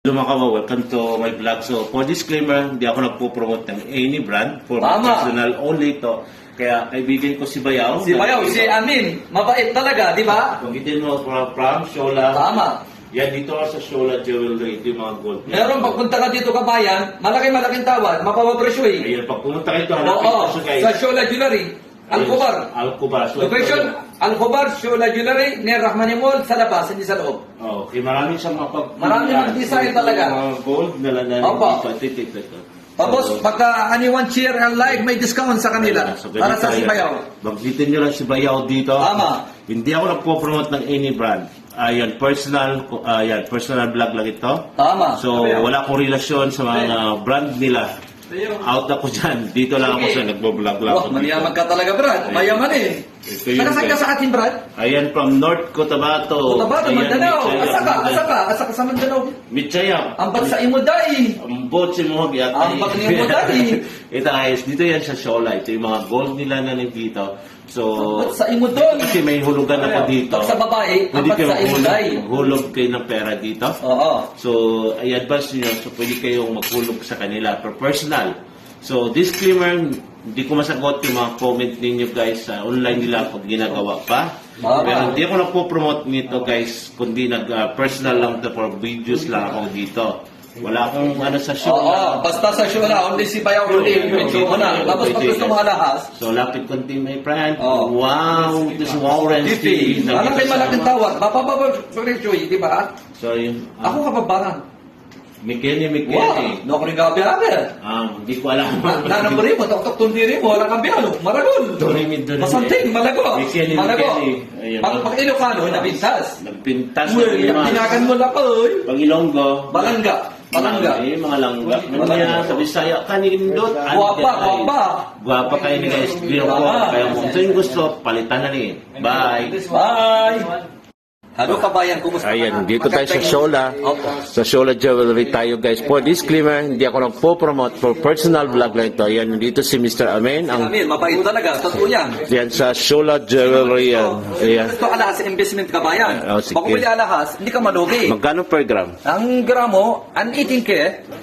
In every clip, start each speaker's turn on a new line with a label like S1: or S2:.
S1: Hello mga kawa, welcome to my vlog. So, for disclaimer, hindi ako nagpo-promote ng any brand. For personal only to. Kaya kaibigan ko si Bayaw.
S2: Si Bayaw, si Amin. Mabait talaga, di ba?
S1: Panggitin mo from Shola.
S2: Tama.
S1: Yan, dito ako sa Shola Jewelry. Ito yung mga gold.
S2: Meron, pagpunta ka dito kabayan, malaking tawad, mapapapresyo eh.
S1: Ayun, pag pumunta kayo ito, hanapin
S2: Oo,
S1: ko siya guys.
S2: sa Shola Jewelry. Al-Kubar.
S1: Al-Kubar. So,
S2: Location, Al-Kubar, Shola Jewelry, near Rahmani Mall, sa labas, hindi sa loob.
S1: Okay, maraming siyang
S2: Maraming mag-design talaga.
S1: Mga gold na lang.
S2: Opo.
S1: Ito.
S2: Tapos, pagka anyone share and like, may discount sa kanila. Para sa si Bayaw.
S1: Magbitin nyo lang si Bayaw dito.
S2: Tama.
S1: Hindi ako nagpo-promote ng any brand. Ayan, personal vlog lang ito.
S2: Tama.
S1: So, wala akong relasyon sa mga brand nila. Out ako dyan. Dito lang ako sa nagbo-vlog lang.
S2: Wah, maniyaman ka talaga, Brad. Mayaman eh.
S1: Ito yung
S2: Saan ka sa atin, Brad?
S1: Ayan, from North Cotabato.
S2: Cotabato, Mindanao. Asa ka sa Mindanao.
S1: Mitsaya.
S2: Ampat sa Imuday.
S1: Ambot si Mohog yata.
S2: Ampat ni Imuday.
S1: Ito guys, dito yan sa Shola. Ito yung mga gold nila na dito. So,
S2: Ampat sa Imudon.
S1: kasi may hulugan ako dito.
S2: Pag sa babae,
S1: Pwede
S2: ampat
S1: kayo
S2: sa Imuday.
S1: maghulog kayo ng pera dito.
S2: Oo.
S1: So, i-advise nyo, so pwede kayong maghulog sa kanila for personal. So, disclaimer, hindi ko masagot yung mga comment ninyo guys sa online nila pag ginagawa pa. Pero hindi ako nagpo-promote nito guys, kundi personal lang to for videos lang ako dito. Wala akong ano sa show.
S2: Oo, basta sa show na, only si Bayaw ulit. Medyo mo na. Tapos pag gusto mo alahas,
S1: So, lapit konti my friend.
S2: Oh.
S1: Wow, this Warren
S2: TV. Alam kayo malaking tawad. Mapapapresyo eh, di ba?
S1: So, yun.
S2: Ako kababaran.
S1: Mikeni.
S2: Wow, no ako rin kababaran.
S1: Hindi ko alam.
S2: Nanang rin mo, tok-tok tundi rin mo, walang kambiano, maragol.
S1: Turimid doon.
S2: Masanting, malago.
S1: Mikeni.
S2: Ayan. Pag Ilocano, nabintas.
S1: Nagpintas.
S2: Tinagan mo lang ko.
S1: Pag Ilonggo.
S2: Balangga.
S1: Mga langga. Manya sa Bisaya kanindot. Guwapa kayo ni guys. Biro ko. Kaya kung ito yung gusto, palitan na rin. Bye.
S2: Bye. Hello kabayan, kumusta?
S1: Ayan, dito tayo sa Shola. Sa Shola Jewelry tayo guys. For disclaimer, hindi ako nagpo-promote for personal vlog lang ito. Ayan, dito si Mr. Amen.
S2: Amin, mabait talaga. Totoo yan.
S1: Yan sa Shola Jewelry. Ayan.
S2: Ito alahas sa investment kabayan.
S1: Sige.
S2: Pag umili alahas, hindi ka malugi.
S1: Magkano per gram?
S2: Ang gramo, ang 18K,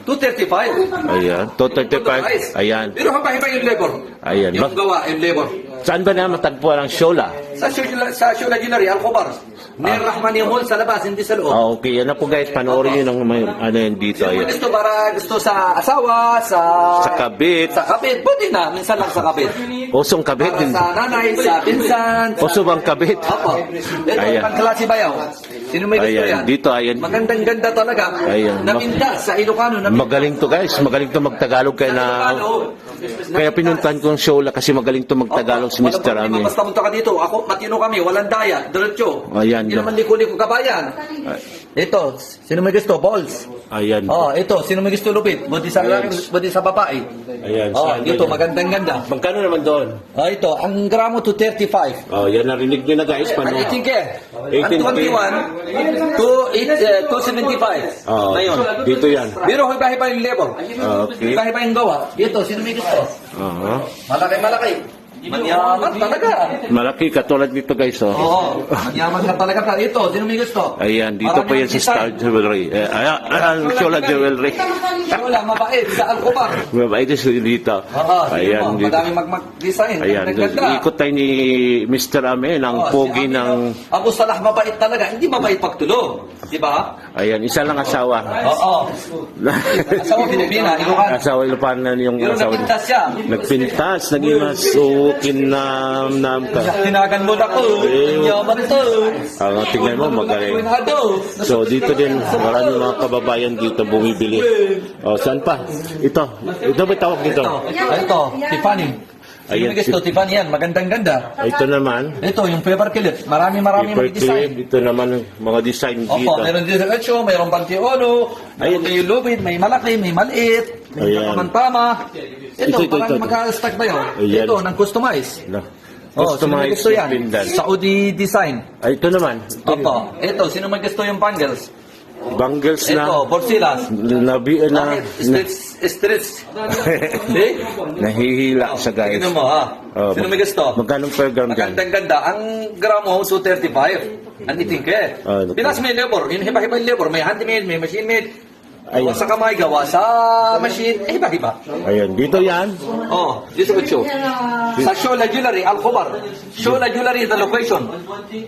S2: 235.
S1: Ayan, 235. Ayan.
S2: Pero haba-haba yung labor.
S1: Ayan.
S2: Yung gawa, yung labor.
S1: Saan ba na matagpuan ang Shola?
S2: Sa Shola Jewelry, Al-Kubar. Near Rahmani Mall sa labas, hindi sa loob.
S1: Okay, yan na po guys. Panoorin nyo ng ano yan dito.
S2: Sino
S1: Ayan.
S2: gusto para gusto sa asawa,
S1: Sa kabit.
S2: sa kabit, pwede na, minsan lang sa kabit.
S1: Osong kabit.
S2: Para sa nanay, sa pinsan.
S1: Oso bang kabit?
S2: Opo. Ito,
S1: Ayan.
S2: ang klase bayaw. Sino may gusto
S1: Ayan,
S2: yan?
S1: dito, ayan.
S2: Magandang ganda talaga.
S1: Ayan.
S2: Naminda sa Ilocano.
S1: Magaling to guys. Magaling to magtagalog kaya na... Kaya pinuntahan ko ang Shola kasi magaling to magtagalog si Mr. Amin.
S2: Basta punta ka dito. Ako, matino kami. Walang daya. Diretso.
S1: Ayan.
S2: Hindi naman liko-liko kabayan. Ito, sino may gusto? Balls.
S1: Ayan.
S2: Oh, ito, sino may gusto lupit? Budi sa
S1: Ayan.
S2: budi sa babae.
S1: Ayan.
S2: Oh,
S1: saan
S2: dito,
S1: ba yan?
S2: magandang ganda.
S1: Magkano naman doon?
S2: Oh, ito, ang gramo to 35.
S1: Oh, yan narinig nyo na guys.
S2: Ang
S1: Paano?
S2: 18K.
S1: 18K.
S2: Ang 21 to 275.
S1: Oh,
S2: Ngayon.
S1: dito yan.
S2: Pero iba-iba yung level.
S1: Okay.
S2: Iba-iba yung gawa. Dito, sino may gusto? Malaki. Manyaman talaga.
S1: Malaki katulad dito guys. Oh.
S2: Oo. Manyaman ka talaga. Ito, sino may gusto?
S1: Ayan, dito po yan sa Star Jewelry. Ayan, Shola Jewelry.
S2: Wala, mabait. Sa Al-Kubar.
S1: Mabait dito.
S2: Oo,
S1: Ayan, dito.
S2: madami mag-design.
S1: Ayan,
S2: Ganda.
S1: ikot tayo ni Mr. Amen, ang pogi ng...
S2: Ako salah mabait talaga. Hindi mabait pagtulog. Di ba?
S1: Ayan, isa lang asawa.
S2: Oo. Asawa Pilipina. Ilocano.
S1: Asawa Ilopanan yung
S2: Pero
S1: asawa
S2: nagpintas siya.
S1: Nagpintas, naging mas kinam ka.
S2: Tinagan mo na ko. Yaman to.
S1: Tingnan mo, magaling.
S2: Kuinado.
S1: So dito din, marami mga kababayan dito bumibili. Saan pa? Ito ba tawag dito?
S2: Ito, Tiffany.
S1: Ayan,
S2: Ayan, gusto, Tiffany yan. Magandang ganda.
S1: Ito naman,
S2: Ito, yung paper clip. Marami may design.
S1: paperclip. Ito naman, mga design
S2: Opo,
S1: dito.
S2: meron diretso, mayroong pantiolo,
S1: Ayun.
S2: may lubid, may malaki, may maliit, may
S1: Ayan.
S2: kapamantama. Ito,
S1: Ito.
S2: parang mag-stack ba yun?
S1: Ayan.
S2: Ito, ng customize.
S1: No.
S2: Oh, sino may gusto yan?
S1: pindan.
S2: Saudi design.
S1: Ito naman,
S2: Opo, ito, sino may gusto yung bangles?
S1: bangles
S2: Ito,
S1: na
S2: borsilas. Streets. See?
S1: nahihila sa guys.
S2: Tignan mo ha.
S1: Oh,
S2: Sino may gusto?
S1: Magkano per gram dyan?
S2: Magandang ganda. Ang gramo, so 35. Ang itingke.
S1: Okay.
S2: Pinas may labor. Yung hiba-hiba yung labor. May handmade, may machine made.
S3: Ayan.
S2: Sa kamay gawa, sa machine, iba-iba.
S3: Ayun, dito yan.
S2: Oh, dito ko show. Sa Shola Jewelry, Al-Khobar. Shola Jewelry, the location.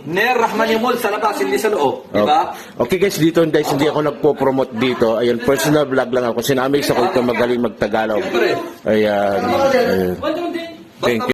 S2: Ner Rahmani Mall sa labas, hindi sa loob. Diba?
S3: Okay guys, dito guys, hindi ako nagpo-promote dito. Ayun, personal vlog lang ako. Sinamig sa ko ito magaling magtagalog. Ayan. Ayan. Thank you.